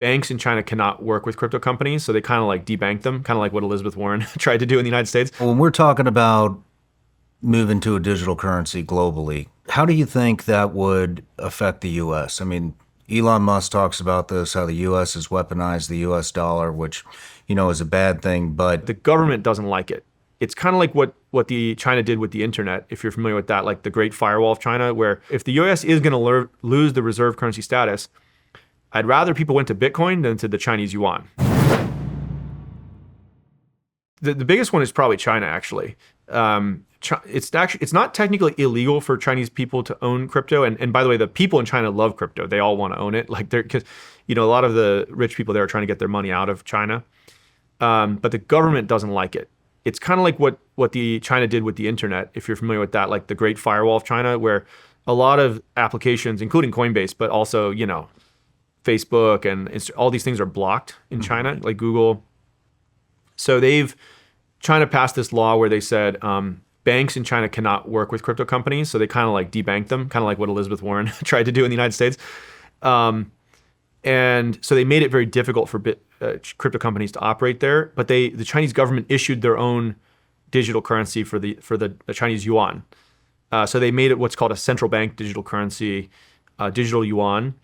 banks in China cannot work with crypto companies, so they kind of like debank them, kind of like what Elizabeth Warren tried to do in the United States. When we're talking about moving to a digital currency globally, how do you think that would affect the US? I mean, Elon Musk talks about this, how the US has weaponized the US dollar, which, is a bad thing, but The government doesn't like it. It's kind of like what the China did with the internet, if you're familiar with that, like the Great Firewall of China, where if the US is going to lose the reserve currency status, I'd rather people went to Bitcoin than to the Chinese yuan. The biggest one is probably China, actually. It's not technically illegal for Chinese people to own crypto, and by the way, the people in China love crypto. They all want to own it, like because a lot of the rich people there are trying to get their money out of China, but the government doesn't like it. It's kind of like what the China did with the internet, if you're familiar with that, like the Great Firewall of China, where a lot of applications, including Coinbase, but also Facebook and all these things are blocked in China, like Google. So China passed this law where they said banks in China cannot work with crypto companies, so they kind of like debank them, kind of like what Elizabeth Warren tried to do in the United States. And so they made it very difficult for crypto companies to operate there. But the Chinese government issued their own digital currency for the Chinese yuan. So they made it what's called a central bank digital currency, digital yuan.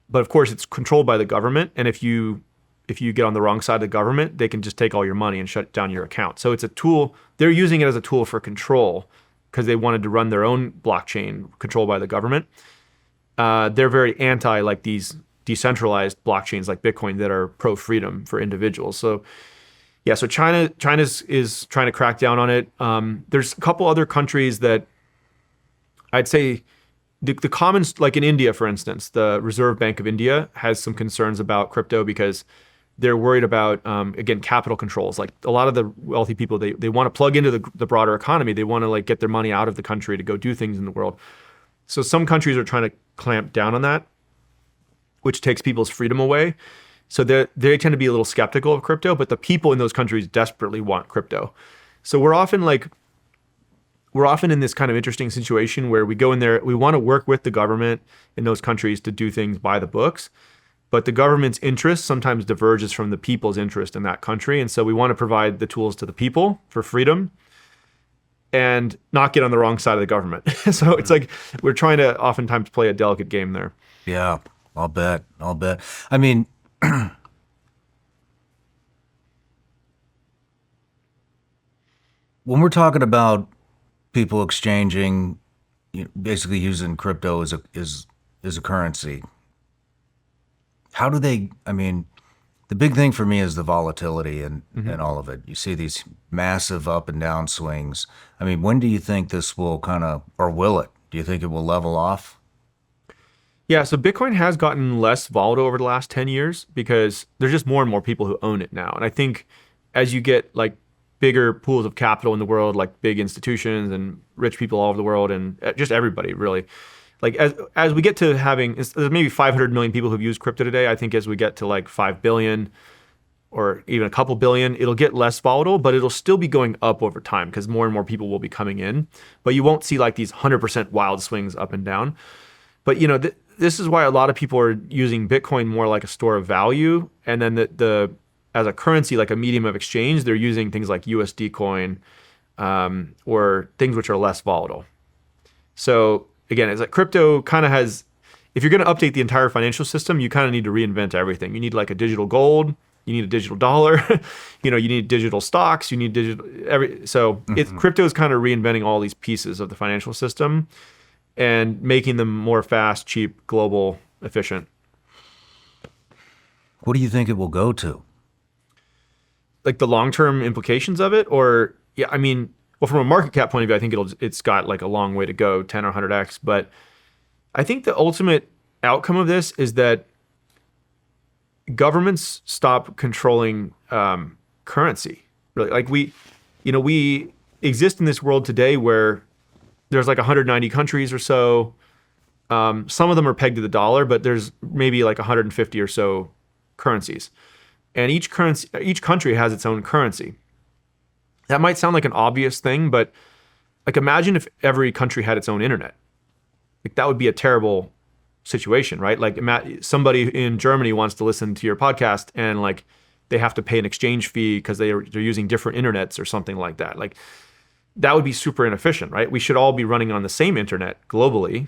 But of course, it's controlled by the government, and if you get on the wrong side of the government, they can just take all your money and shut down your account. So it's a tool. They're using it as a tool for control because they wanted to run their own blockchain controlled by the government. They're very anti like these decentralized blockchains like Bitcoin that are pro-freedom for individuals. So yeah, so China is trying to crack down on it. There's a couple other countries that I'd say the common, like in India, for instance, the Reserve Bank of India has some concerns about crypto because they're worried about, again, capital controls. Like a lot of the wealthy people, they want to plug into the broader economy. They want to like get their money out of the country to go do things in the world. So some countries are trying to clamp down on that, which takes people's freedom away. So they tend to be a little skeptical of crypto, but the people in those countries desperately want crypto. So we're often in this kind of interesting situation where we go in there, we want to work with the government in those countries to do things by the books, but the government's interest sometimes diverges from the people's interest in that country. And so we want to provide the tools to the people for freedom and not get on the wrong side of the government. So it's like we're trying to oftentimes play a delicate game there. yeah, I'll bet. I mean, when we're talking about people exchanging, basically using crypto as a currency, how do they? I mean, the big thing for me is the volatility and all of it. You see these massive up and down swings. I mean, when do you think this will or will it? Do you think it will level off? Yeah, so Bitcoin has gotten less volatile over the last 10 years because there's just more and more people who own it now. And I think as you get like bigger pools of capital in the world, like big institutions and rich people all over the world and just everybody really, like as we get to having, there's maybe 500 million people who've used crypto today. I think as we get to like 5 billion or even a couple billion, it'll get less volatile, but it'll still be going up over time because more and more people will be coming in. But you won't see like these 100% wild swings up and down. But this is why a lot of people are using Bitcoin more like a store of value, and then the as a currency, like a medium of exchange, they're using things like USD coin or things which are less volatile. So again, it's like crypto kind of has, if you're going to update the entire financial system, you kind of need to reinvent everything. You need like a digital gold, you need a digital dollar, you need digital stocks, you need crypto is kind of reinventing all these pieces of the financial system and making them more fast, cheap, global, efficient. What do you think it will go to? Like the long-term implications of it, or yeah, I mean, well, from a market cap point of view, I think it's got like a long way to go, 10 or 100x. But I think the ultimate outcome of this is that governments stop controlling currency. Really, like we exist in this world today where there's like 190 countries or so. Some of them are pegged to the dollar, but there's maybe like 150 or so currencies. And each country has its own currency. That might sound like an obvious thing, but like imagine if every country had its own internet. Like that would be a terrible situation, right? Like somebody in Germany wants to listen to your podcast and like they have to pay an exchange fee because they're using different internets or something like that. Like that would be super inefficient, right? We should all be running on the same internet globally.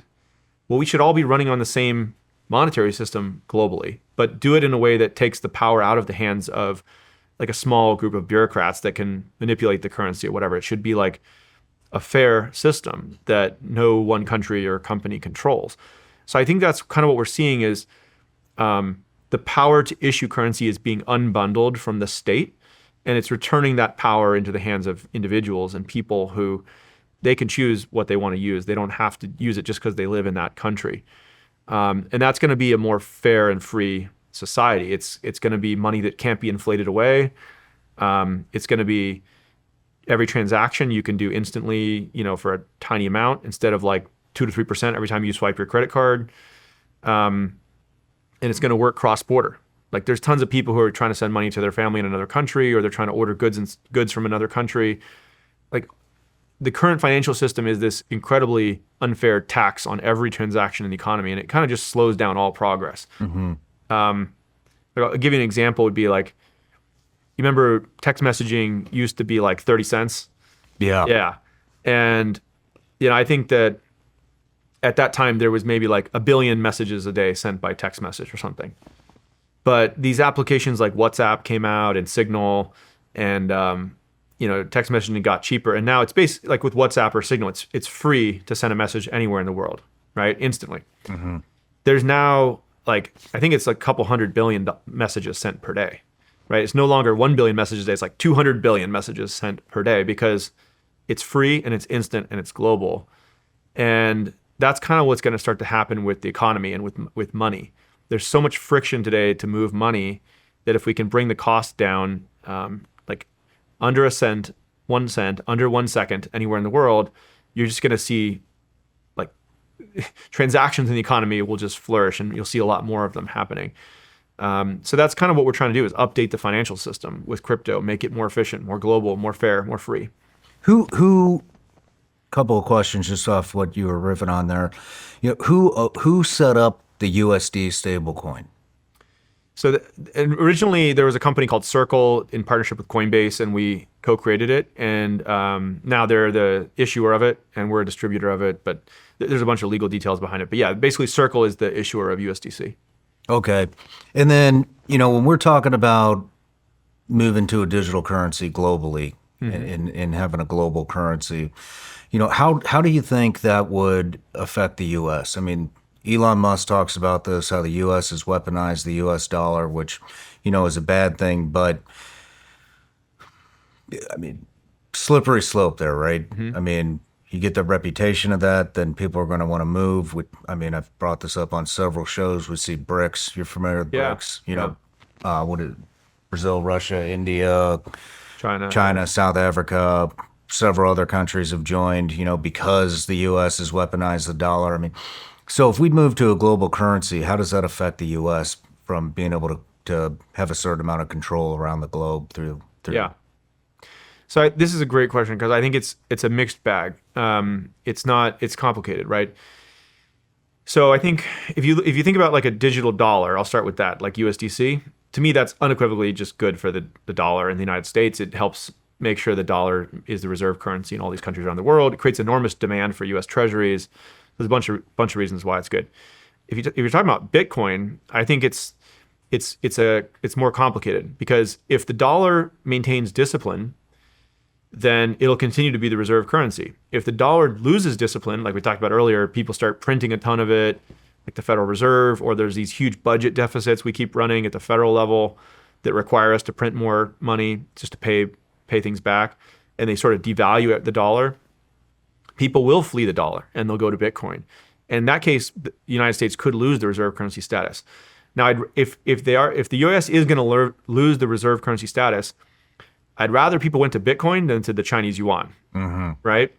Well, we should all be running on the same monetary system globally, but do it in a way that takes the power out of the hands of like a small group of bureaucrats that can manipulate the currency or whatever. It should be like a fair system that no one country or company controls. So I think that's kind of what we're seeing is the power to issue currency is being unbundled from the state, and it's returning that power into the hands of individuals and people who they can choose what they want to use. They don't have to use it just because they live in that country. And that's going to be a more fair and free society. It's going to be money that can't be inflated away. It's going to be every transaction you can do instantly, for a tiny amount instead of like 2 to 3% every time you swipe your credit card. And it's going to work cross-border. Like there's tons of people who are trying to send money to their family in another country, or they're trying to order goods from another country. Like the current financial system is this incredibly unfair tax on every transaction in the economy, and it kind of just slows down all progress. Mm-hmm. I'll give you an example. Would be like, you remember text messaging used to be like 30 cents? Yeah. Yeah. And, I think that at that time there was maybe like 1 billion messages a day sent by text message or something. But these applications like WhatsApp came out and Signal and, text messaging got cheaper. And now it's basically like with WhatsApp or Signal, it's free to send a message anywhere in the world, right? Instantly. Mm-hmm. There's now like, I think it's like a couple 100 billion messages sent per day, right? It's no longer 1 billion messages a day. It's like 200 billion messages sent per day because it's free and it's instant and it's global. And that's kind of what's going to start to happen with the economy and with money. There's so much friction today to move money that if we can bring the cost down, like under a cent, 1 cent, under 1 second anywhere in the world, you're just going to see like transactions in the economy will just flourish, and you'll see a lot more of them happening. So that's kind of what we're trying to do, is update the financial system with crypto, make it more efficient, more global, more fair, more free. Who couple of questions just off what you were riffing on there. Who set up the USD stablecoin? So and originally there was a company called Circle in partnership with Coinbase, and we co-created it. And now they're the issuer of it, and we're a distributor of it. But there's a bunch of legal details behind it. But yeah, basically Circle is the issuer of USDC. Okay. And then, when we're talking about moving to a digital currency globally, mm-hmm. and having a global currency, how do you think that would affect the U.S.? I mean, Elon Musk talks about this, how the U.S. has weaponized the U.S. dollar, which, is a bad thing. But, I mean, slippery slope there, right? Mm-hmm. I mean, you get the reputation of that, then people are going to want to move. I've brought this up on several shows. We see BRICS. You're familiar with BRICS? What is it? Brazil, Russia, India, China, South Africa. Several other countries have joined, because the U.S. has weaponized the dollar. I mean, so if we move to a global currency, how does that affect the U.S. from being able to have a certain amount of control around the globe through? Yeah. So this is a great question, because I think it's a mixed bag. It's complicated, right? So I think if you think about like a digital dollar, I'll start with that, like USDC. To me, that's unequivocally just good for the dollar in the United States. It helps make sure the dollar is the reserve currency in all these countries around the world. It creates enormous demand for U.S. treasuries. There's a bunch of reasons why it's good. If you're talking about Bitcoin, I think it's more complicated, because if the dollar maintains discipline, then it'll continue to be the reserve currency. If the dollar loses discipline, like we talked about earlier, people start printing a ton of it, like the Federal Reserve, or there's these huge budget deficits we keep running at the federal level that require us to print more money just to pay things back, and they sort of devalue the dollar, people will flee the dollar and they'll go to Bitcoin. And in that case, the United States could lose the reserve currency status. Now, if the U.S. is going to lose the reserve currency status, I'd rather people went to Bitcoin than to the Chinese yuan, mm-hmm. right?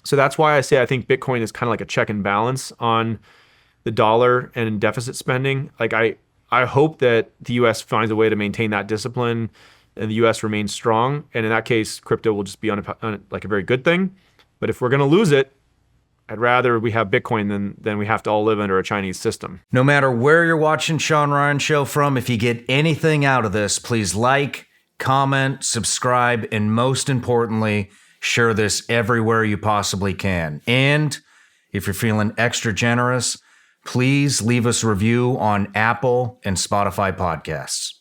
So that's why I say I think Bitcoin is kind of like a check and balance on the dollar and deficit spending. Like I hope that the U.S. finds a way to maintain that discipline and the U.S. remains strong. And in that case, crypto will just be on like a very good thing. But if we're going to lose it, I'd rather we have Bitcoin than we have to all live under a Chinese system. No matter where you're watching Shawn Ryan Show from, if you get anything out of this, please like, comment, subscribe, and most importantly, share this everywhere you possibly can. And if you're feeling extra generous, please leave us a review on Apple and Spotify podcasts.